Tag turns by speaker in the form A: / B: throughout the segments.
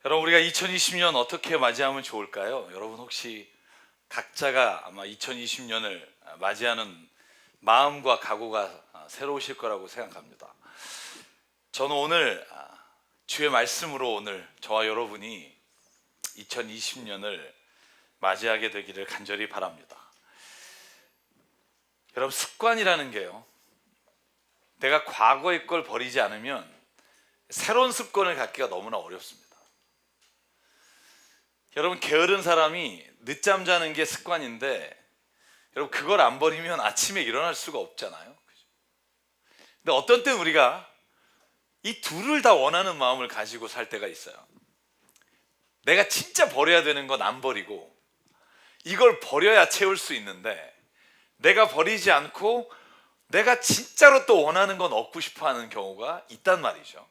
A: 여러분, 우리가 2020년 어떻게 맞이하면 좋을까요? 여러분, 혹시 각자가 아마 2020년을 맞이하는 마음과 각오가 새로우실 거라고 생각합니다. 저는 오늘 주의 말씀으로 오늘 저와 여러분이 2020년을 맞이하게 되기를 간절히 바랍니다. 여러분, 습관이라는 게요, 내가 과거의 걸 버리지 않으면 새로운 습관을 갖기가 너무나 어렵습니다. 여러분, 게으른 사람이 늦잠 자는 게 습관인데, 여러분, 그걸 안 버리면 아침에 일어날 수가 없잖아요. 근데 어떤 때는 우리가 이 둘을 다 원하는 마음을 가지고 살 때가 있어요. 내가 진짜 버려야 되는 건 안 버리고, 이걸 버려야 채울 수 있는데, 내가 버리지 않고 내가 진짜로 또 원하는 건 얻고 싶어 하는 경우가 있단 말이죠.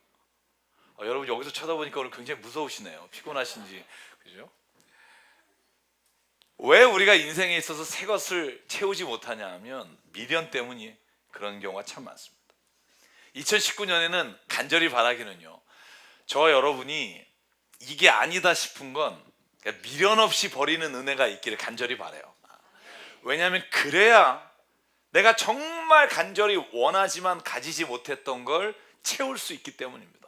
A: 여러분, 여기서 쳐다보니까 오늘 굉장히 무서우시네요. 피곤하신지. 그죠? 왜 우리가 인생에 있어서 새 것을 채우지 못하냐 하면 미련 때문이 그런 경우가 참 많습니다. 2019년에는 간절히 바라기는요, 저와 여러분이 이게 아니다 싶은 건 미련 없이 버리는 은혜가 있기를 간절히 바라요. 왜냐하면 그래야 내가 정말 간절히 원하지만 가지지 못했던 걸 채울 수 있기 때문입니다.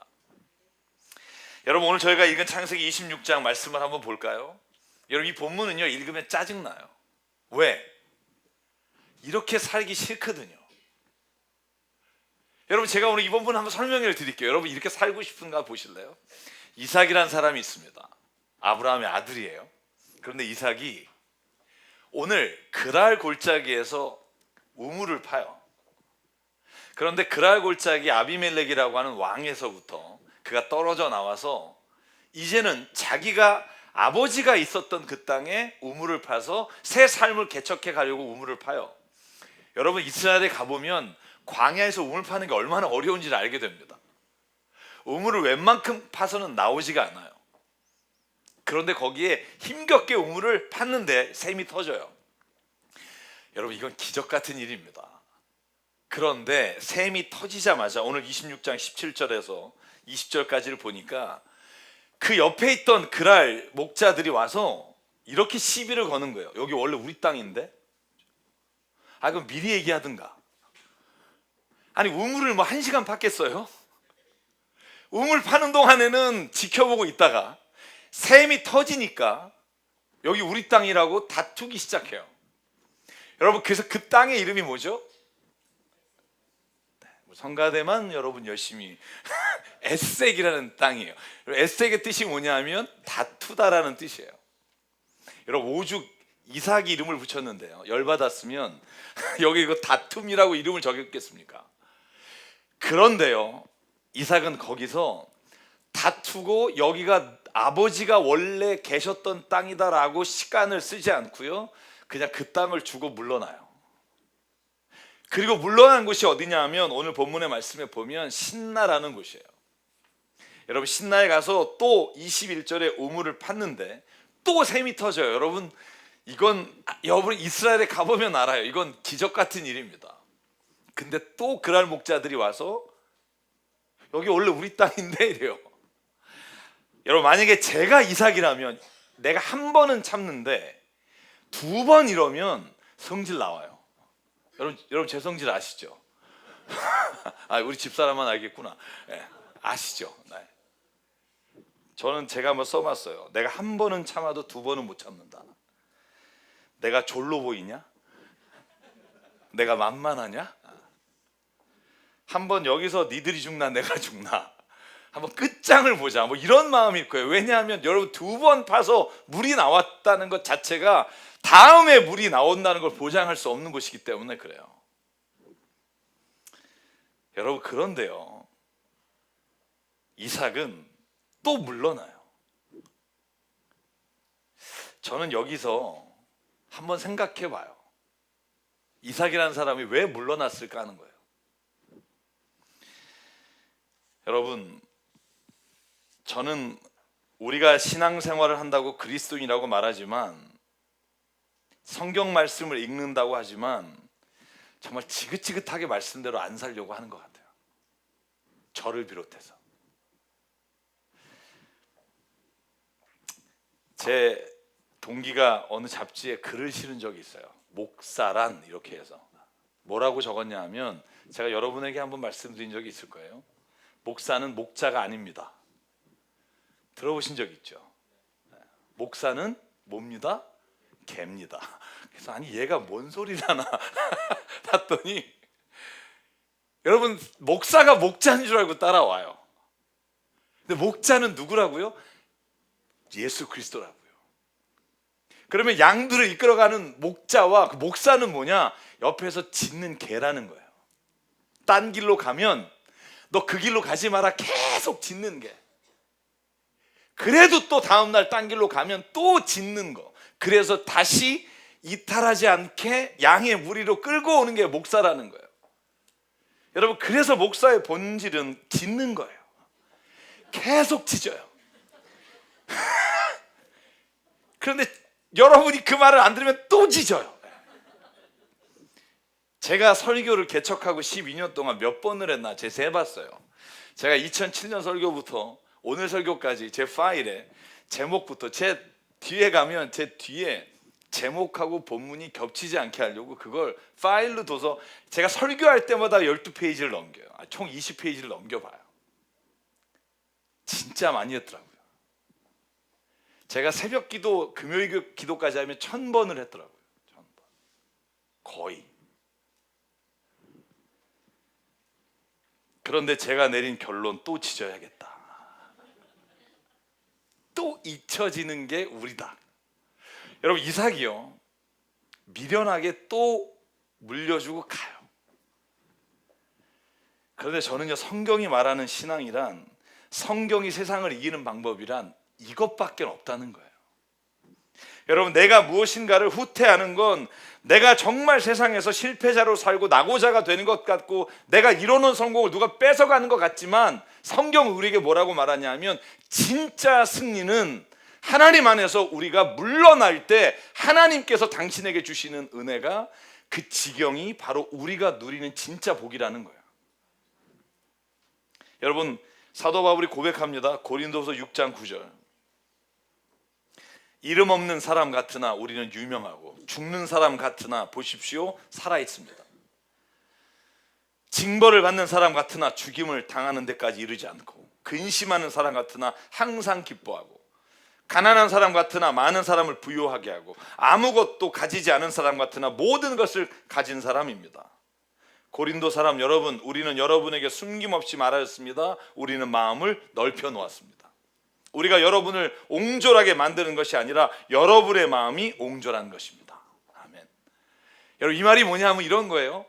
A: 여러분, 오늘 저희가 읽은 창세기 26장 말씀을 한번 볼까요? 여러분, 이 본문은요, 읽으면 짜증나요. 왜? 이렇게 살기 싫거든요. 여러분, 제가 오늘 이 본문 한번 설명을 드릴게요. 여러분, 이렇게 살고 싶은가 보실래요? 이삭이라는 사람이 있습니다. 아브라함의 아들이에요. 그런데 이삭이 오늘 그랄 골짜기에서 우물을 파요. 그런데 그랄 골짜기 아비멜렉이라고 하는 왕에서부터 그가 떨어져 나와서 이제는 자기가 아버지가 있었던 그 땅에 우물을 파서 새 삶을 개척해 가려고 우물을 파요. 여러분, 이스라엘에 가보면 광야에서 우물 파는 게 얼마나 어려운지를 알게 됩니다. 우물을 웬만큼 파서는 나오지가 않아요. 그런데 거기에 힘겹게 우물을 팠는데 샘이 터져요. 여러분, 이건 기적 같은 일입니다. 그런데 샘이 터지자마자 오늘 26장 17절에서 20절까지를 보니까 그 옆에 있던 그랄 목자들이 와서 이렇게 시비를 거는 거예요. 여기 원래 우리 땅인데? 그럼 미리 얘기하든가. 아니, 우물을 뭐 1시간 팠겠어요? 우물 파는 동안에는 지켜보고 있다가 샘이 터지니까 여기 우리 땅이라고 다투기 시작해요. 여러분, 그래서 그 땅의 이름이 뭐죠? 성가대만 여러분 열심히 에색이라는 땅이에요. 에색의 뜻이 뭐냐면 다투다라는 뜻이에요. 여러분, 오죽 이삭이 이름을 붙였는데요, 열받았으면 여기 이거 다툼이라고 이름을 적였겠습니까? 그런데요, 이삭은 거기서 다투고 여기가 아버지가 원래 계셨던 땅이다라고 시간을 쓰지 않고요, 그냥 그 땅을 주고 물러나요. 그리고 물러난 곳이 어디냐 하면 오늘 본문의 말씀에 보면 신나라는 곳이에요. 여러분, 신나에 가서 또 21절에 우물을 팠는데 또 샘이 터져요. 여러분, 여러분 이스라엘에 가보면 알아요. 이건 기적 같은 일입니다. 근데 또 그랄 목자들이 와서 여기 원래 우리 땅인데 이래요. 여러분, 만약에 제가 이삭이라면 내가 한 번은 참는데 2번 이러면 성질 나와요. 여러분 제 성질 아시죠? 우리 집사람만 알겠구나. 네, 아시죠? 네. 저는 제가 한번 써봤어요. 내가 한 번은 참아도 2번은 못 참는다. 내가 졸로 보이냐? 내가 만만하냐? 한번 여기서 니들이 죽나 내가 죽나 한번 끝장을 보자, 뭐 이런 마음일 거예요. 왜냐하면 여러분, 2번 파서 물이 나왔다는 것 자체가 다음에 물이 나온다는 걸 보장할 수 없는 것이기 때문에 그래요. 여러분, 그런데요, 이삭은 또 물러나요. 저는 여기서 한번 생각해 봐요. 이삭이라는 사람이 왜 물러났을까 하는 거예요. 여러분, 저는 우리가 신앙생활을 한다고 그리스도인이라고 말하지만, 성경 말씀을 읽는다고 하지만 정말 지긋지긋하게 말씀대로 안 살려고 하는 것 같아요. 저를 비롯해서. 제 동기가 어느 잡지에 글을 실은 적이 있어요. 목사란 이렇게 해서 뭐라고 적었냐 하면, 제가 여러분에게 한번 말씀드린 적이 있을 거예요. 목사는 목자가 아닙니다. 들어보신 적 있죠? 목사는 뭡니다? 개입니다. 그래서 아니 얘가 뭔 소리를 하나 봤더니, 여러분 목사가 목자인 줄 알고 따라와요. 근데 목자는 누구라고요? 예수 그리스도라고요. 그러면 양들을 이끌어가는 목자와 그 목사는 뭐냐? 옆에서 짖는 개라는 거예요. 딴 길로 가면 너 그 길로 가지 마라 계속 짖는 개. 그래도 또 다음날 딴 길로 가면 또 짖는 거. 그래서 다시 이탈하지 않게 양의 무리로 끌고 오는 게 목사라는 거예요. 여러분, 그래서 목사의 본질은 짖는 거예요. 계속 짖어요. 그런데 여러분이 그 말을 안 들으면 또 짖어요. 제가 설교를 개척하고 12년 동안 몇 번을 했나 제 세봤어요. 제가 2007년 설교부터 오늘 설교까지 제 파일에 제목부터, 제 뒤에 가면 제 뒤에 제목하고 본문이 겹치지 않게 하려고 그걸 파일로 둬서 제가 설교할 때마다 12페이지를 넘겨요. 총 20페이지를 넘겨봐요. 진짜 많이 했더라고요. 제가 새벽 기도, 금요일 기도까지 하면 1000번을 했더라고요. 1000번. 거의. 그런데 제가 내린 결론, 또 짖어야겠다. 또 잊혀지는 게 우리다. 여러분, 이삭이요, 미련하게 또 물려주고 가요. 그런데 저는요, 성경이 말하는 신앙이란, 성경이 세상을 이기는 방법이란 이것밖에 없다는 거예요. 여러분, 내가 무엇인가를 후퇴하는 건 내가 정말 세상에서 실패자로 살고 낙오자가 되는 것 같고 내가 이뤄놓은 성공을 누가 뺏어가는 것 같지만, 성경은 우리에게 뭐라고 말하냐 하면, 진짜 승리는 하나님 안에서 우리가 물러날 때 하나님께서 당신에게 주시는 은혜가, 그 지경이 바로 우리가 누리는 진짜 복이라는 거예요. 여러분, 사도 바울이 고백합니다. 고린도서 6장 9절. 이름 없는 사람 같으나 우리는 유명하고 죽는 사람 같으나 보십시오 살아있습니다. 징벌을 받는 사람 같으나 죽임을 당하는 데까지 이르지 않고, 근심하는 사람 같으나 항상 기뻐하고, 가난한 사람 같으나 많은 사람을 부유하게 하고, 아무것도 가지지 않은 사람 같으나 모든 것을 가진 사람입니다. 고린도 사람 여러분, 우리는 여러분에게 숨김없이 말하였습니다. 우리는 마음을 넓혀 놓았습니다. 우리가 여러분을 옹졸하게 만드는 것이 아니라 여러분의 마음이 옹졸한 것입니다. 아멘. 여러분, 이 말이 뭐냐 하면 이런 거예요.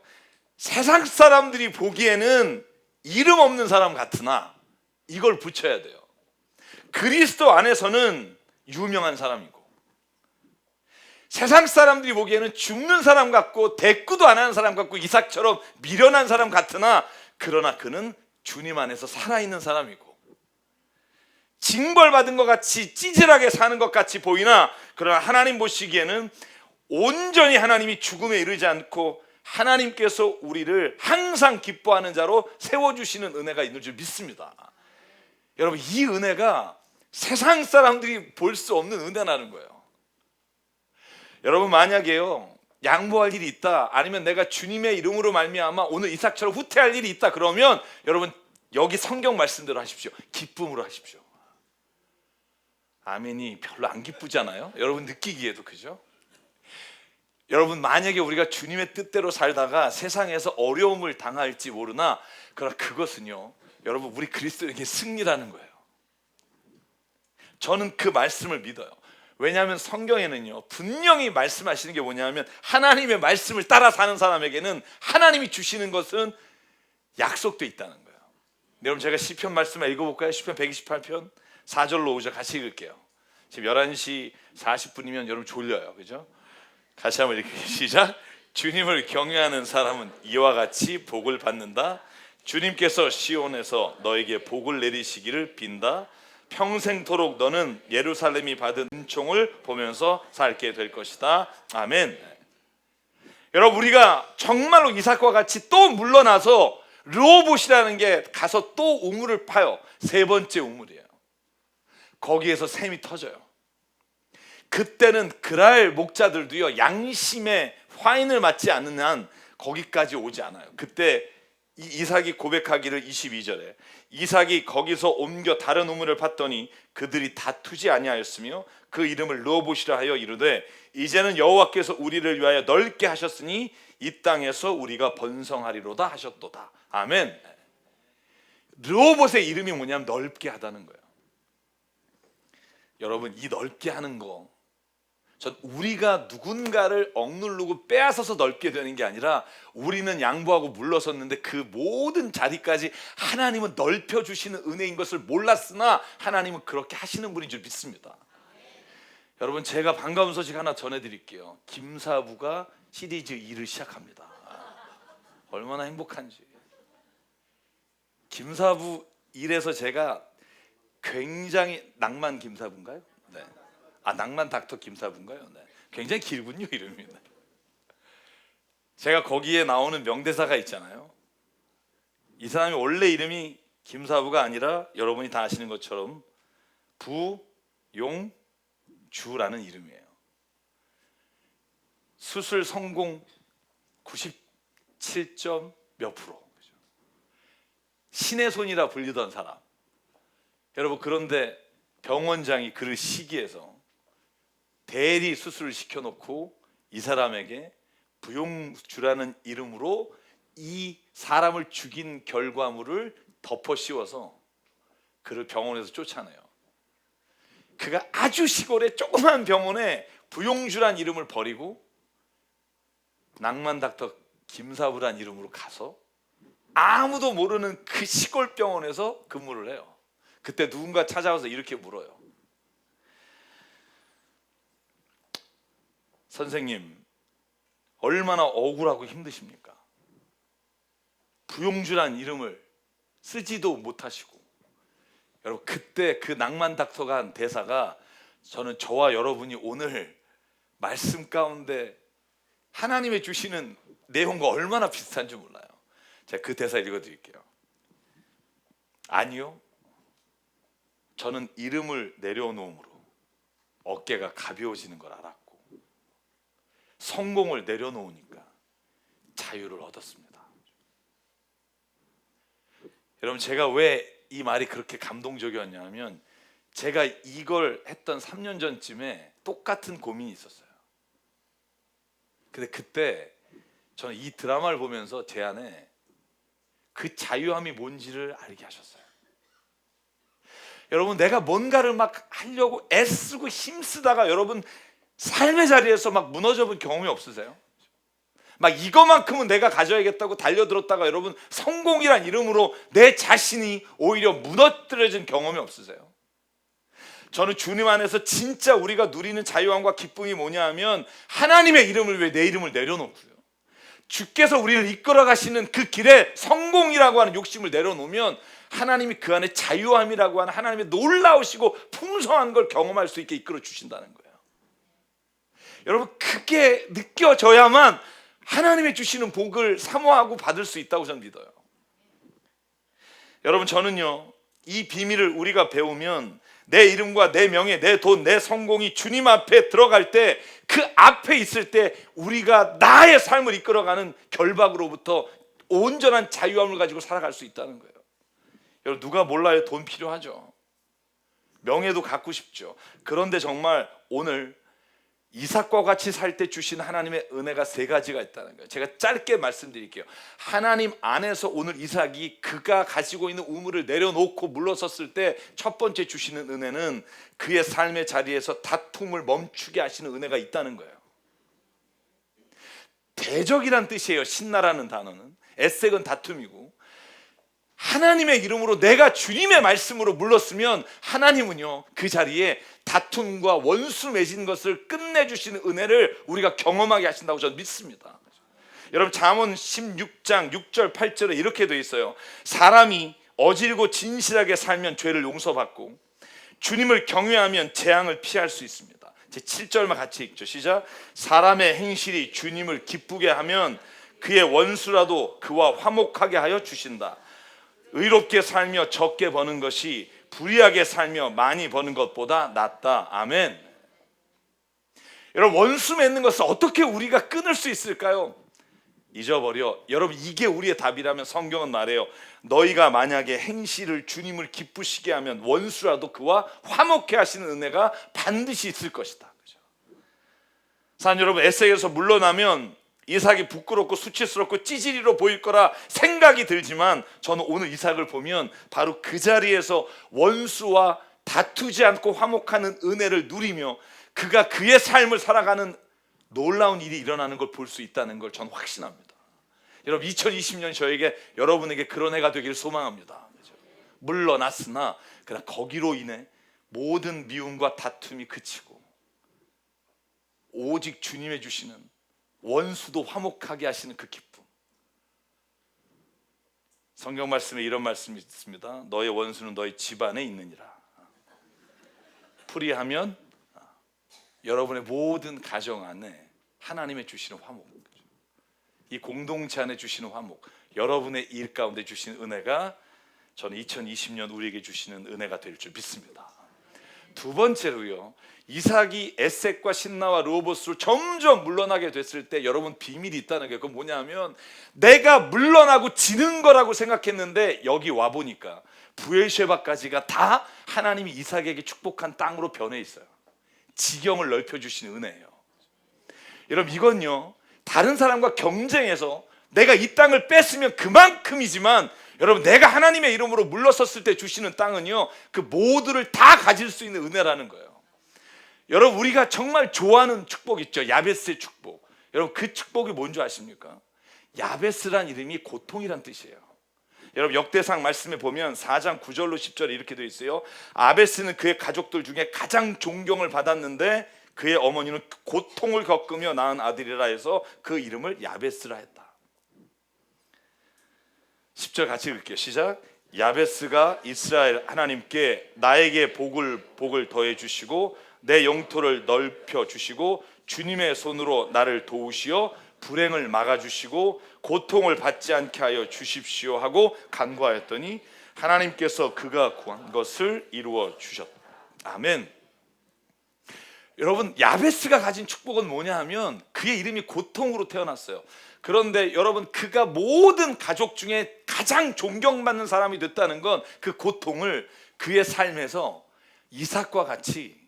A: 세상 사람들이 보기에는 이름 없는 사람 같으나, 이걸 붙여야 돼요. 그리스도 안에서는 유명한 사람이고, 세상 사람들이 보기에는 죽는 사람 같고 대꾸도 안 하는 사람 같고 이삭처럼 미련한 사람 같으나, 그러나 그는 주님 안에서 살아있는 사람이고, 징벌받은 것 같이 찌질하게 사는 것 같이 보이나, 그러나 하나님 보시기에는 온전히 하나님이 죽음에 이르지 않고 하나님께서 우리를 항상 기뻐하는 자로 세워주시는 은혜가 있는 줄 믿습니다. 여러분, 이 은혜가 세상 사람들이 볼 수 없는 은혜라는 거예요. 여러분, 만약에요, 양보할 일이 있다, 아니면 내가 주님의 이름으로 말미암아 오늘 이삭처럼 후퇴할 일이 있다, 그러면 여러분, 여기 성경 말씀대로 하십시오. 기쁨으로 하십시오. 아멘이 별로 안 기쁘잖아요. 여러분 느끼기에도, 그죠? 여러분, 만약에 우리가 주님의 뜻대로 살다가 세상에서 어려움을 당할지 모르나, 그러나 그것은요, 여러분, 우리 그리스도에게 승리라는 거예요. 저는 그 말씀을 믿어요. 왜냐하면 성경에는요, 분명히 말씀하시는 게 뭐냐면, 하나님의 말씀을 따라 사는 사람에게는 하나님이 주시는 것은 약속돼 있다는 거예요. 여러분, 제가 시편 말씀을 읽어볼까요? 시편 128편 4절로 5절 같이 읽을게요. 지금 11시 40분이면 여러분 졸려요, 그죠? 같이 한번 읽을게요. 시작. 주님을 경외하는 사람은 이와 같이 복을 받는다. 주님께서 시온에서 너에게 복을 내리시기를 빈다. 평생토록 너는 예루살렘이 받은 은총을 보면서 살게 될 것이다. 아멘. 여러분, 우리가 정말로 이삭과 같이 또 물러나서 르호봇이라는 게 가서 또 우물을 파요. 세 번째 우물이에요. 거기에서 샘이 터져요. 그때는 그랄 목자들도요, 양심의 화인을 맞지 않는 한 거기까지 오지 않아요. 그때 이삭이 고백하기를 22절에 이삭이 거기서 옮겨 다른 우물을 팠더니 그들이 다투지 아니하였으며 그 이름을 르호봇이라 하여 이르되 이제는 여호와께서 우리를 위하여 넓게 하셨으니 이 땅에서 우리가 번성하리로다 하셨도다. 아멘. 르호봇의 이름이 뭐냐면 넓게 하다는 거예요. 여러분, 이 넓게 하는 거, 전 우리가 누군가를 억누르고 빼앗아서 넓게 되는 게 아니라 우리는 양보하고 물러섰는데 그 모든 자리까지 하나님은 넓혀주시는 은혜인 것을 몰랐으나 하나님은 그렇게 하시는 분인 줄 믿습니다. 여러분, 제가 반가운 소식 하나 전해드릴게요. 김사부가 시리즈 2를 시작합니다. 얼마나 행복한지. 김사부 1에서 제가 굉장히 낭만 김사부인가요? 네. 낭만 닥터 김사부인가요? 네. 굉장히 길군요, 이름이. 제가 거기에 나오는 명대사가 있잖아요. 이 사람이 원래 이름이 김사부가 아니라 여러분이 다 아시는 것처럼 부용주라는 이름이에요. 수술 성공 97점 몇 프로. 신의 손이라 불리던 사람. 여러분, 그런데 병원장이 그를 시기해서 대리 수술을 시켜놓고 이 사람에게 부용주라는 이름으로 이 사람을 죽인 결과물을 덮어 씌워서 그를 병원에서 쫓아내요. 그가 아주 시골의 조그만 병원에 부용주란 이름을 버리고 낭만 닥터 김사부란 이름으로 가서 아무도 모르는 그 시골 병원에서 근무를 해요. 그때 누군가 찾아와서 이렇게 물어요. 선생님, 얼마나 억울하고 힘드십니까? 부용주란 이름을 쓰지도 못하시고. 여러분, 그때 그 낭만 닥터가 한 대사가 저는 저와 여러분이 오늘 말씀 가운데 하나님의 주시는 내용과 얼마나 비슷한지 몰라요. 제가 그 대사 읽어드릴게요. 아니요, 저는 이름을 내려놓음으로 어깨가 가벼워지는 걸 알았고 성공을 내려놓으니까 자유를 얻었습니다. 여러분, 제가 왜 이 말이 그렇게 감동적이었냐면 제가 이걸 했던 3년 전쯤에 똑같은 고민이 있었어요. 근데 그때 저는 이 드라마를 보면서 제 안에 그 자유함이 뭔지를 알게 하셨어요. 여러분, 내가 뭔가를 막 하려고 애쓰고 힘쓰다가 여러분 삶의 자리에서 막 무너져 본 경험이 없으세요? 막 이거만큼은 내가 가져야겠다고 달려들었다가 여러분 성공이란 이름으로 내 자신이 오히려 무너뜨려진 경험이 없으세요? 저는 주님 안에서 진짜 우리가 누리는 자유함과 기쁨이 뭐냐 하면 하나님의 이름을 왜 내 이름을 내려놓고요, 주께서 우리를 이끌어 가시는 그 길에 성공이라고 하는 욕심을 내려놓으면 하나님이 그 안에 자유함이라고 하는 하나님의 놀라우시고 풍성한 걸 경험할 수 있게 이끌어 주신다는 거예요. 여러분, 그게 느껴져야만 하나님이 주시는 복을 사모하고 받을 수 있다고 저는 믿어요. 여러분, 저는요, 이 비밀을 우리가 배우면 내 이름과 내 명예, 내 돈, 내 성공이 주님 앞에 들어갈 때, 그 앞에 있을 때 우리가 나의 삶을 이끌어가는 결박으로부터 온전한 자유함을 가지고 살아갈 수 있다는 거예요. 여러분, 누가 몰라요? 돈 필요하죠. 명예도 갖고 싶죠. 그런데 정말 오늘 이삭과 같이 살 때 주신 하나님의 은혜가 3가지가 있다는 거예요. 제가 짧게 말씀드릴게요. 하나님 안에서 오늘 이삭이 그가 가지고 있는 우물을 내려놓고 물러섰을 때 첫 번째 주시는 은혜는 그의 삶의 자리에서 다툼을 멈추게 하시는 은혜가 있다는 거예요. 대적이란 뜻이에요. 신나라는 단어는. 에색은 다툼이고, 하나님의 이름으로 내가 주님의 말씀으로 물렀으면 하나님은요, 그 자리에 다툼과 원수 맺은 것을 끝내주시는 은혜를 우리가 경험하게 하신다고 저는 믿습니다. 여러분, 잠언 16장 6절 8절에 이렇게 되어 있어요. 사람이 어질고 진실하게 살면 죄를 용서받고 주님을 경외하면 재앙을 피할 수 있습니다. 제 7절만 같이 읽죠. 시작. 사람의 행실이 주님을 기쁘게 하면 그의 원수라도 그와 화목하게 하여 주신다. 의롭게 살며 적게 버는 것이 불의하게 살며 많이 버는 것보다 낫다. 아멘. 여러분, 원수 맺는 것을 어떻게 우리가 끊을 수 있을까요? 잊어버려. 여러분, 이게 우리의 답이라면 성경은 말해요. 너희가 만약에 행실을 주님을 기쁘시게 하면 원수라도 그와 화목해 하시는 은혜가 반드시 있을 것이다. 그죠? 사람 여러분, 에세이에서 물러나면 이삭이 부끄럽고 수치스럽고 찌질이로 보일 거라 생각이 들지만, 저는 오늘 이삭을 보면 바로 그 자리에서 원수와 다투지 않고 화목하는 은혜를 누리며 그가 그의 삶을 살아가는 놀라운 일이 일어나는 걸 볼 수 있다는 걸 저는 확신합니다. 여러분, 2020년 저에게, 여러분에게 그런 해가 되기를 소망합니다. 물러났으나 그러나 거기로 인해 모든 미움과 다툼이 그치고 오직 주님의 주시는 원수도 화목하게 하시는 그 기쁨. 성경 말씀에 이런 말씀이 있습니다. 너의 원수는 너의 집안에 있느니라. 풀이하면 여러분의 모든 가정 안에 하나님의 주시는 화목, 이 공동체 안에 주시는 화목, 여러분의 일 가운데 주시는 은혜가 저는 2020년 우리에게 주시는 은혜가 될 줄 믿습니다. 두 번째로요, 이삭이 에색과 신나와 르호보스로 점점 물러나게 됐을 때 여러분 비밀이 있다는 게, 그건 뭐냐면 내가 물러나고 지는 거라고 생각했는데 여기 와 보니까 부엘셰바까지가 다 하나님이 이삭에게 축복한 땅으로 변해 있어요. 지경을 넓혀주시는 은혜예요. 여러분, 이건요, 다른 사람과 경쟁해서 내가 이 땅을 뺐으면 그만큼이지만, 여러분, 내가 하나님의 이름으로 물러섰을 때 주시는 땅은요, 그 모두를 다 가질 수 있는 은혜라는 거예요. 여러분, 우리가 정말 좋아하는 축복 있죠. 야베스의 축복. 여러분, 그 축복이 뭔지 아십니까? 야베스란 이름이 고통이란 뜻이에요. 여러분, 역대상 말씀에 보면 4장 9절로 10절에 이렇게 되어 있어요. 아베스는 그의 가족들 중에 가장 존경을 받았는데 그의 어머니는 고통을 겪으며 낳은 아들이라 해서 그 이름을 야베스라 했다. 10절 같이 읽을게요. 시작. 야베스가 이스라엘 하나님께 나에게 복을 더해 주시고 내 영토를 넓혀 주시고 주님의 손으로 나를 도우시어 불행을 막아주시고 고통을 받지 않게 하여 주십시오 하고 간구하였더니 하나님께서 그가 구한 것을 이루어 주셨다. 아멘. 여러분, 야베스가 가진 축복은 뭐냐 하면 그의 이름이 고통으로 태어났어요. 그런데 여러분, 그가 모든 가족 중에 가장 존경받는 사람이 됐다는 건 그 고통을 그의 삶에서 이삭과 같이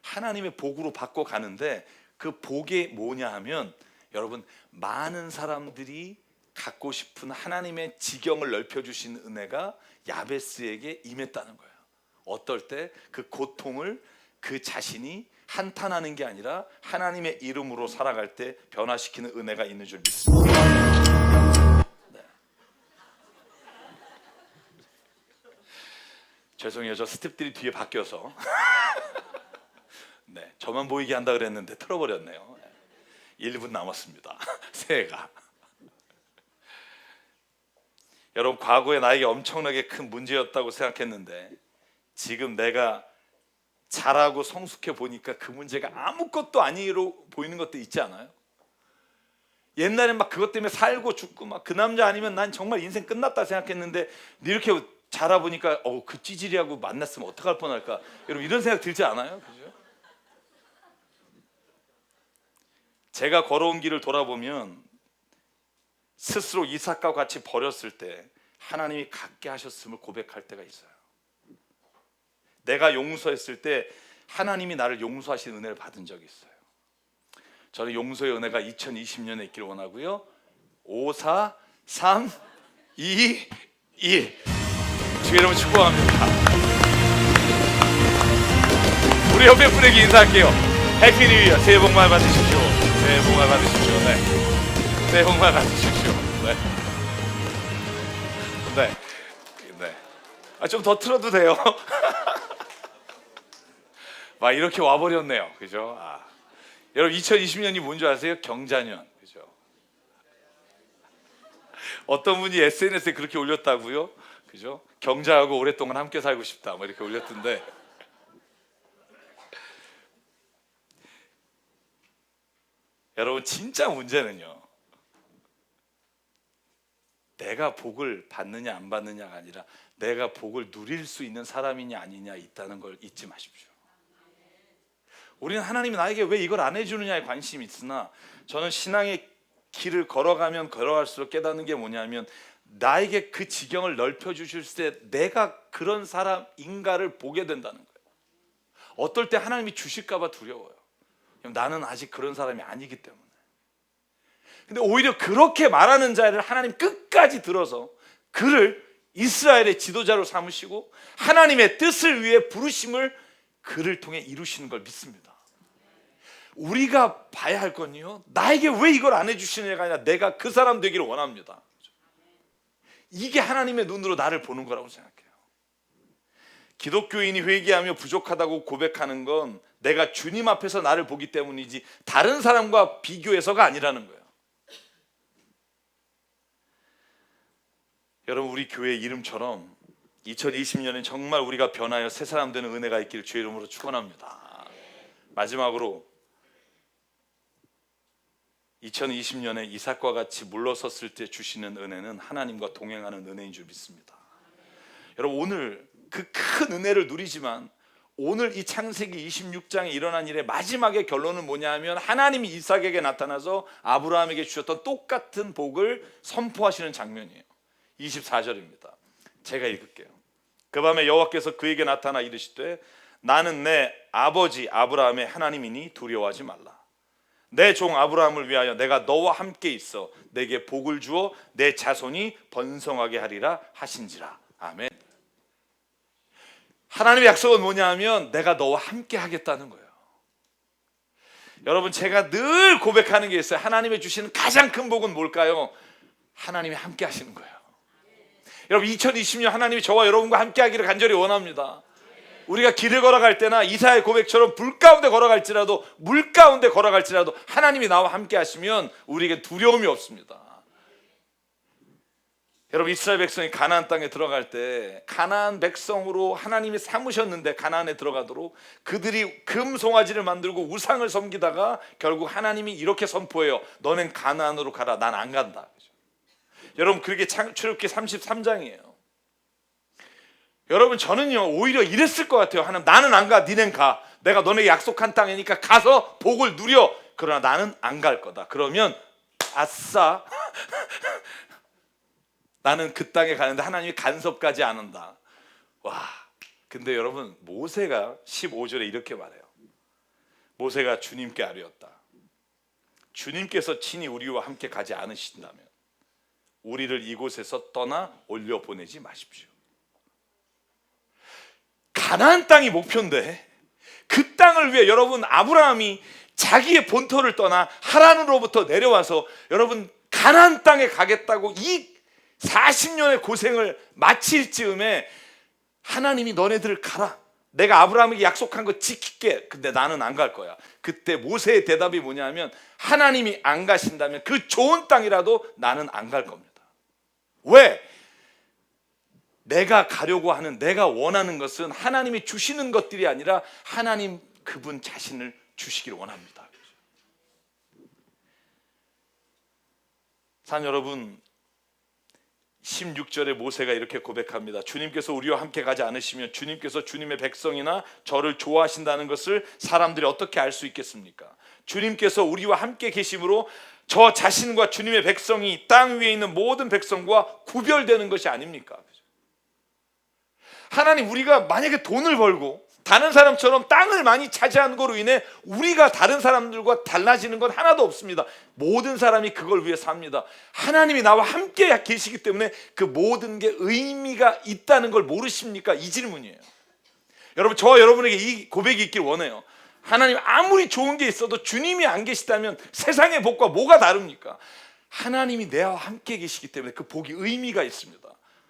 A: 하나님의 복으로 받고 가는데, 그 복이 뭐냐 하면 여러분, 많은 사람들이 갖고 싶은 하나님의 지경을 넓혀주신 은혜가 야베스에게 임했다는 거예요. 어떨 때 그 고통을 그 자신이 한탄하는 게 아니라 하나님의 이름으로 살아갈 때 변화시키는 은혜가 있는 줄 믿습니다. 네. 죄송해요, 저 스텝들이 뒤에 바뀌어서 네, 저만 보이게 한다 그랬는데 틀어버렸네요. 1분 남았습니다. 새해가. 여러분, 과거에 나에게 엄청나게 큰 문제였다고 생각했는데 지금 내가 잘하고 성숙해 보니까 그 문제가 아무것도 아니로 보이는 것도 있지 않아요? 옛날엔 막 그것 때문에 살고 죽고 막 그 남자 아니면 난 정말 인생 끝났다 생각했는데 이렇게 자라보니까 그 찌질이하고 만났으면 어떡할 뻔할까, 여러분 이런 생각 들지 않아요? 그죠? 제가 걸어온 길을 돌아보면 스스로 이삭과 같이 버렸을 때 하나님이 갖게 하셨음을 고백할 때가 있어요. 내가 용서했을 때 하나님이 나를 용서하신 은혜를 받은 적이 있어요. 저는 용서의 은혜가 2020년에 있기를 원하고요. 5, 4, 3, 2, 1 주의 이름으로 축복합니다. 우리 옆에 분에게 인사할게요. 해피 뉴 이어. 새해 복 많이 받으십시오. 새해 복 많이 받으십시오. 네. 새해 복 많이 받으십시오. 네. 네. 네. 좀 더 틀어도 돼요. 막 이렇게 와버렸네요. 그죠? 여러분, 2020년이 뭔지 아세요? 경자년. 그죠? 어떤 분이 SNS에 그렇게 올렸다고요? 그죠? 경자하고 오랫동안 함께 살고 싶다, 뭐 이렇게 올렸던데, 여러분, 진짜 문제는요, 내가 복을 받느냐 안 받느냐가 아니라 내가 복을 누릴 수 있는 사람이냐 아니냐 있다는 걸 잊지 마십시오. 우리는 하나님이 나에게 왜 이걸 안 해주느냐에 관심이 있으나, 저는 신앙의 길을 걸어가면 걸어갈수록 깨닫는 게 뭐냐면, 나에게 그 지경을 넓혀 주실 때 내가 그런 사람인가를 보게 된다는 거예요. 어떨 때 하나님이 주실까 봐 두려워요. 나는 아직 그런 사람이 아니기 때문에. 근데 오히려 그렇게 말하는 자를 하나님 끝까지 들어서 그를 이스라엘의 지도자로 삼으시고 하나님의 뜻을 위해 부르심을 그를 통해 이루시는 걸 믿습니다. 우리가 봐야 할 건요, 나에게 왜 이걸 안 해주시느냐가 아니라 내가 그 사람 되기를 원합니다. 이게 하나님의 눈으로 나를 보는 거라고 생각해요. 기독교인이 회개하며 부족하다고 고백하는 건 내가 주님 앞에서 나를 보기 때문이지 다른 사람과 비교해서가 아니라는 거예요. 여러분, 우리 교회 이름처럼 2020년엔 정말 우리가 변하여 새 사람 되는 은혜가 있기를 주의 이름으로 축원합니다. 마지막으로 2020년에 이삭과 같이 물러섰을 때 주시는 은혜는 하나님과 동행하는 은혜인 줄 믿습니다. 여러분, 오늘 그 큰 은혜를 누리지만 오늘 이 창세기 26장에 일어난 일의 마지막의 결론은 뭐냐 하면, 하나님이 이삭에게 나타나서 아브라함에게 주셨던 똑같은 복을 선포하시는 장면이에요. 24절입니다. 제가 읽을게요. 그 밤에 여호와께서 그에게 나타나 이르시되 나는 내 아버지 아브라함의 하나님이니 두려워하지 말라. 내 종 아브라함을 위하여 내가 너와 함께 있어 내게 복을 주어 내 자손이 번성하게 하리라 하신지라. 아멘. 하나님의 약속은 뭐냐 하면 내가 너와 함께 하겠다는 거예요. 여러분, 제가 늘 고백하는 게 있어요. 하나님이 주시는 가장 큰 복은 뭘까요? 하나님이 함께 하시는 거예요. 여러분, 2020년 하나님이 저와 여러분과 함께 하기를 간절히 원합니다. 우리가 길을 걸어갈 때나 이사야의 고백처럼 불 가운데 걸어갈지라도 물 가운데 걸어갈지라도 하나님이 나와 함께 하시면 우리에게 두려움이 없습니다. 여러분, 이스라엘 백성이 가나안 땅에 들어갈 때 가나안 백성으로 하나님이 삼으셨는데 가나안에 들어가도록 그들이 금송아지를 만들고 우상을 섬기다가 결국 하나님이 이렇게 선포해요. 너넨 가나안으로 가라. 난 안 간다. 여러분, 그게 출애굽기 33장이에요. 여러분, 저는요 오히려 이랬을 것 같아요. 하나님, 나는 안 가, 니넨 가. 내가 너네게 약속한 땅이니까 가서 복을 누려. 그러나 나는 안 갈 거다. 그러면 아싸 나는 그 땅에 가는데 하나님이 간섭까지 안 한다. 와, 근데 여러분, 모세가 15절에 이렇게 말해요. 모세가 주님께 아뢰었다. 주님께서 친히 우리와 함께 가지 않으신다면 우리를 이곳에서 떠나 올려보내지 마십시오. 가나안 땅이 목표인데 그 땅을 위해 여러분, 아브라함이 자기의 본토를 떠나 하란으로부터 내려와서 여러분 가나안 땅에 가겠다고 이 40년의 고생을 마칠 즈음에 하나님이 너네들 가라. 내가 아브라함에게 약속한 거 지킬게. 근데 나는 안 갈 거야. 그때 모세의 대답이 뭐냐면, 하나님이 안 가신다면 그 좋은 땅이라도 나는 안 갈 겁니다. 왜? 내가 가려고 하는, 내가 원하는 것은 하나님이 주시는 것들이 아니라 하나님 그분 자신을 주시기를 원합니다. 산 여러분, 16절에 모세가 이렇게 고백합니다. 주님께서 우리와 함께 가지 않으시면 주님께서 주님의 백성이나 저를 좋아하신다는 것을 사람들이 어떻게 알 수 있겠습니까? 주님께서 우리와 함께 계심으로 저 자신과 주님의 백성이 땅 위에 있는 모든 백성과 구별되는 것이 아닙니까? 하나님, 우리가 만약에 돈을 벌고 다른 사람처럼 땅을 많이 차지하는 것으로 인해 우리가 다른 사람들과 달라지는 건 하나도 없습니다. 모든 사람이 그걸 위해 삽니다. 하나님이 나와 함께 계시기 때문에 그 모든 게 의미가 있다는 걸 모르십니까? 이 질문이에요. 여러분, 저와 여러분에게 이 고백이 있길 원해요. 하나님, 아무리 좋은 게 있어도 주님이 안 계시다면 세상의 복과 뭐가 다릅니까? 하나님이 내와 함께 계시기 때문에 그 복이 의미가 있습니다.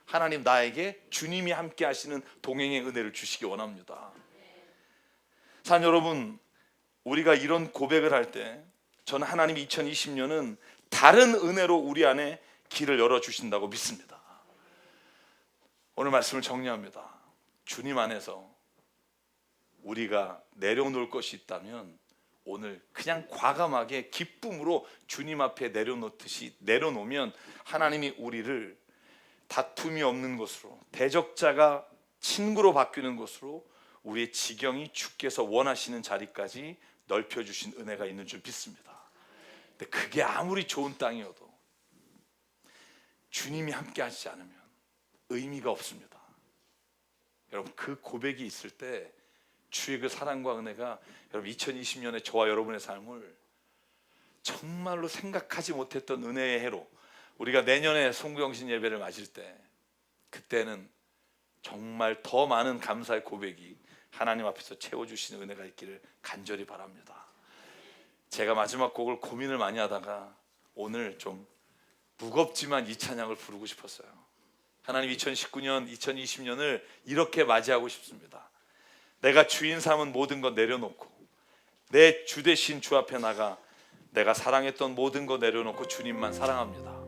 A: 하나님, 나에게 주님이 함께 하시는 동행의 은혜를 주시기 원합니다. 산 여러분, 우리가 이런 고백을 할 때 저는 하나님이 2020년은 다른 은혜로 우리 안에 길을 열어주신다고 믿습니다. 오늘 말씀을 정리합니다. 주님 안에서 우리가 내려놓을 것이 있다면 오늘 그냥 과감하게 기쁨으로 주님 앞에 내려놓듯이 내려놓으면 하나님이 우리를 다툼이 없는 곳으로, 대적자가 친구로 바뀌는 곳으로, 우리의 지경이 주께서 원하시는 자리까지 넓혀주신 은혜가 있는 줄 믿습니다. 근데 그게 아무리 좋은 땅이어도 주님이 함께 하시지 않으면 의미가 없습니다. 여러분, 그 고백이 있을 때 주의 그 사랑과 은혜가 여러분 2020년에 저와 여러분의 삶을 정말로 생각하지 못했던 은혜의 해로, 우리가 내년에 송구영신 예배를 마실 때 그때는 정말 더 많은 감사의 고백이 하나님 앞에서 채워주시는 은혜가 있기를 간절히 바랍니다. 제가 마지막 곡을 고민을 많이 하다가 오늘 좀 무겁지만 이 찬양을 부르고 싶었어요. 하나님, 2019년 2020년을 이렇게 맞이하고 싶습니다. 내가 주인 삼은 모든 것 내려놓고 내 주 대신 주 앞에 나가 내가 사랑했던 모든 것 내려놓고 주님만 사랑합니다.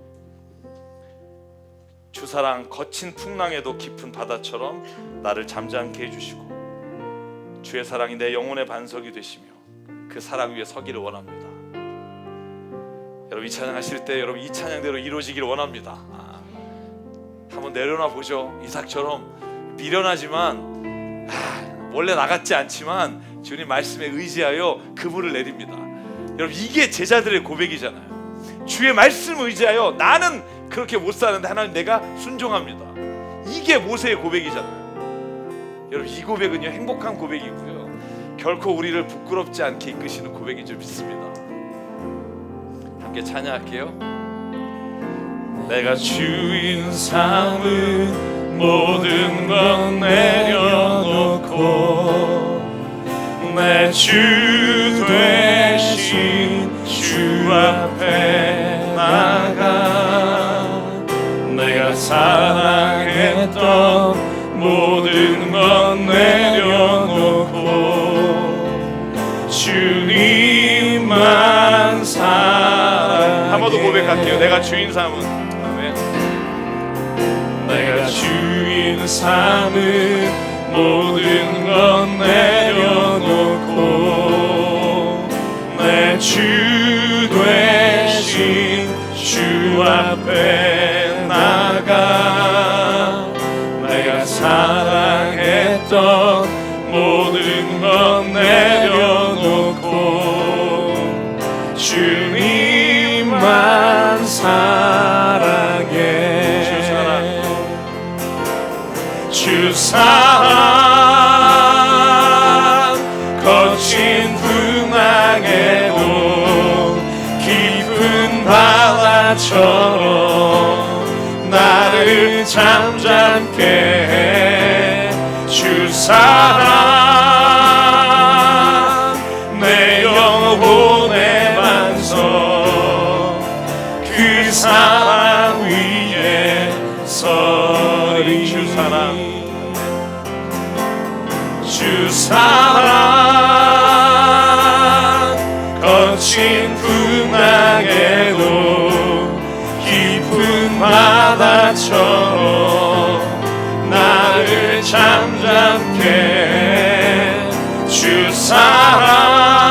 A: 주 사랑 거친 풍랑에도 깊은 바다처럼 나를 잠잠케 해주시고 주의 사랑이 내 영혼의 반석이 되시며 그 사랑 위에 서기를 원합니다. 여러분, 이 찬양 하실 때 여러분 이 찬양대로 이루어지기를 원합니다. 한번 내려놔 보죠. 이삭처럼 미련하지만 원래 나같지 않지만 주님 말씀에 의지하여 그물을 내립니다. 여러분, 이게 제자들의 고백이잖아요. 주의 말씀을 의지하여 나는 그렇게 못 사는데 하나님 내가 순종합니다. 이게 모세의 고백이잖아요. 여러분, 이 고백은요 행복한 고백이고요 결코 우리를 부끄럽지 않게 이끄시는 고백인 줄 믿습니다. 함께 찬양할게요. 내가 주인 삼은 모든 것 내려놓고 내 주 되신 주 앞에 나가 내가 사랑했던 모든 것 내려놓고 주님만 사랑해. 한 번 더 고백할게요. 내가 주인 삼은, 아멘. 내가 주인 삼은 모든 것 내려놓고 내 주 되신 주 앞에 나가 내가 사랑했던 모든 것 내려놓고 주님만 사랑해. 주 사랑 거친 풍랑에도 깊은 바다처럼 나를 잠잠게 해. 주 사랑 내 영혼의 반석 그 사랑 위에 서리. 주 사랑 주 사랑 거친 풍랑에도 깊은 바다처럼 나를 잠잠게 해. 주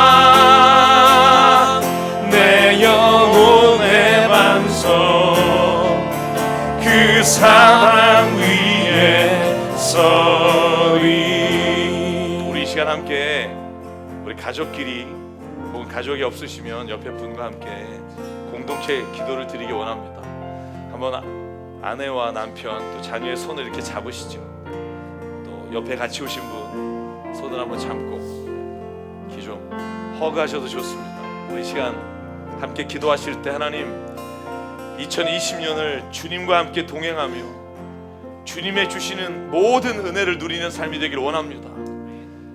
A: 사랑 내 영혼의 반석 그 사랑 위에 서리. 우리 이 시간 함께 우리 가족끼리 혹은 가족이 없으시면 옆에 분과 함께 공동체 기도를 드리기 원합니다. 한번 아내와 남편 또 자녀의 손을 이렇게 잡으시죠. 또 옆에 같이 오신 분 손을 한번 잡고 기 좀 허그하셔도 좋습니다. 우리 이 시간 함께 기도하실 때 하나님 2020년을 주님과 함께 동행하며 주님의 주시는 모든 은혜를 누리는 삶이 되기를 원합니다.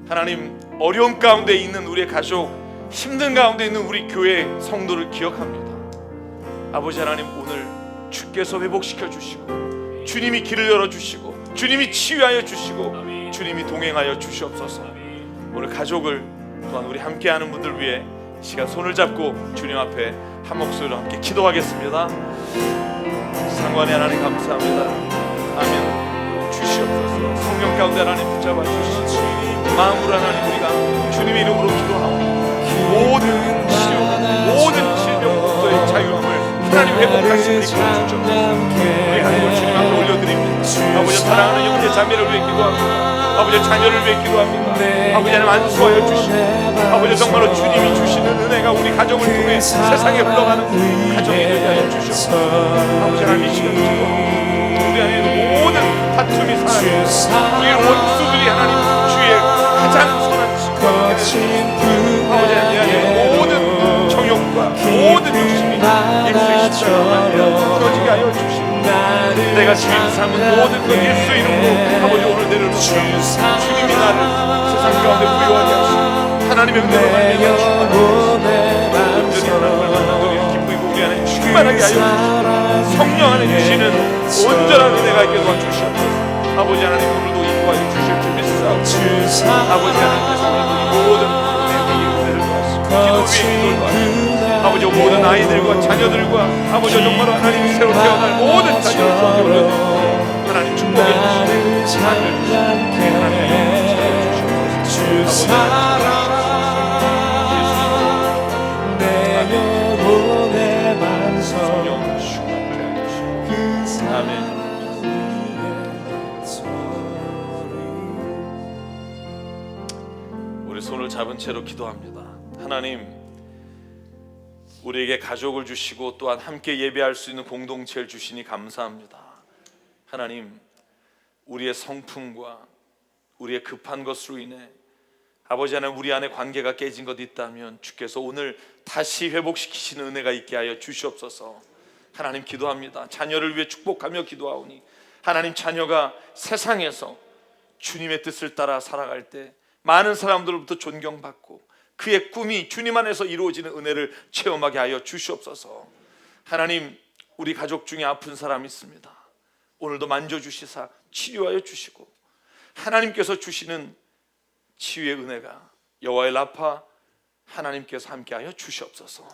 A: 하나님, 어려움 가운데 있는 우리의 가족, 힘든 가운데 있는 우리 교회 성도를 기억합니다. 아버지 하나님, 오늘 주께서 회복시켜 주시고 주님이 길을 열어주시고 주님이 치유하여 주시고 주님이 동행하여 주시옵소서. 오늘 가족을 또한 우리 함께하는 분들 위해 시간 손을 잡고 주님 앞에 한 목소리로 함께 기도하겠습니다. 상관의 하나님 감사합니다. 아멘. 주시옵소서. 성령 가운데 하나님 붙잡아 주시옵소서. 마음으로 하나님 우리가 주님의 이름으로 기도하고 모든 치유, 모든 질병부터의 자유함을 하나님 회복할 수 있게 주셔서 우리 하나님을 주님 앞에 올려드립니다. 아버지 사랑하는 형제 자매를 위해 기도합니다. 아버지 자녀를 위해 기도합니다. 아버지 하나님 안수하여 주시고 아버지 정말로 주님이 주시는 은혜가 우리 가정을 통해 세상에 흘러가는 가정이 되게 하여 주시옵소서. 아버지 하나님 이 시간 기도합니다. 우리 안에 모든 다툼이 사라지고 우리 원수들이 하나님 주의 가장 선한 친구가 아버지 하나님 모든 정욕과 모든 욕심이 예수의 십자가로 무너지게 하여 주시고 내가 주인 삼은 모든 것 예수 이름으로 아버지 오늘 내려놓고 주님이 나를 세상 가운데 부여하게 하시고 하나님의 은혜로 말미암아 온전히 하나님을 만나고 기쁘고 우리 안에 충만하게 하여 주시고 성령 안에 주시는 온전한 은혜가 있게 도와주시옵소서. 아버지 하나님 오늘도 인도하여 주실 줄 믿사옵고 아버지 하나님께서 오늘도 이 모든 은혜를 도와주시고 기도 위에 기도를 도와주시고 아버지 모든 아이들과 자녀들과 아버지 정말 하나님 새로 태어날 모든 자녀를 주께 올려드리고 하나님 축복해 주시고 하나님 주시옵소서. 성령 충만케 하시고 아멘. 우리 손을 잡은 채로 기도합니다. 하나님 우리에게 가족을 주시고 또한 함께 예배할 수 있는 공동체를 주시니 감사합니다. 하나님 우리의 성품과 우리의 급한 것으로 인해 아버지 하나님 우리 안에 관계가 깨진 것 있다면 주께서 오늘 다시 회복시키시는 은혜가 있게 하여 주시옵소서. 하나님 기도합니다. 자녀를 위해 축복하며 기도하오니 하나님 자녀가 세상에서 주님의 뜻을 따라 살아갈 때 많은 사람들로부터 존경받고 그의 꿈이 주님 안에서 이루어지는 은혜를 체험하게 하여 주시옵소서. 하나님 우리 가족 중에 아픈 사람이 있습니다. 오늘도 만져주시사 치료하여 주시고 하나님께서 주시는 치유의 은혜가 여호와의 라파 하나님께서 함께하여 주시옵소서.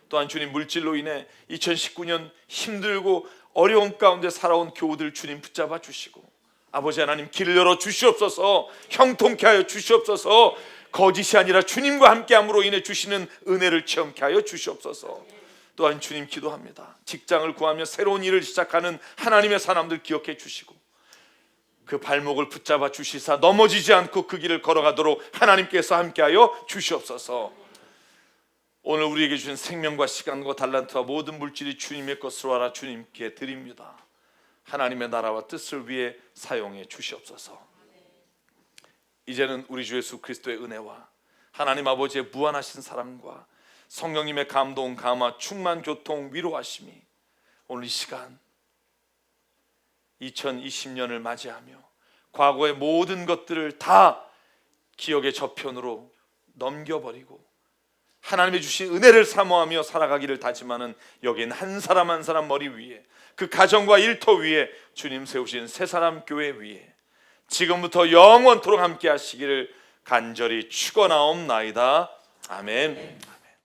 A: 또한 주님 물질로 인해 2019년 힘들고 어려운 가운데 살아온 교우들 주님 붙잡아 주시고 아버지 하나님 길을 열어 주시옵소서. 형통케 하여 주시옵소서. 거짓이 아니라 주님과 함께함으로 인해 주시는 은혜를 체험케 하여 주시옵소서. 또한 주님 기도합니다. 직장을 구하며 새로운 일을 시작하는 하나님의 사람들 기억해 주시고 그 발목을 붙잡아 주시사 넘어지지 않고 그 길을 걸어가도록 하나님께서 함께하여 주시옵소서. 오늘 우리에게 주신 생명과 시간과 달란트와 모든 물질이 주님의 것으로 알아 주님께 드립니다. 하나님의 나라와 뜻을 위해 사용해 주시옵소서. 이제는 우리 주 예수 그리스도의 은혜와 하나님 아버지의 무한하신 사랑과 성령님의 감동, 감화, 충만, 교통, 위로하심이 오늘 이 시간 2020년을 맞이하며 과거의 모든 것들을 다 기억의 저편으로 넘겨버리고 하나님이 주신 은혜를 사모하며 살아가기를 다짐하는 여긴 한 사람 한 사람 머리 위에 그 가정과 일터 위에 주님 세우신 새 사람 교회 위에 지금부터 영원토록 함께 하시기를 간절히 축원하옵나이다. 아멘.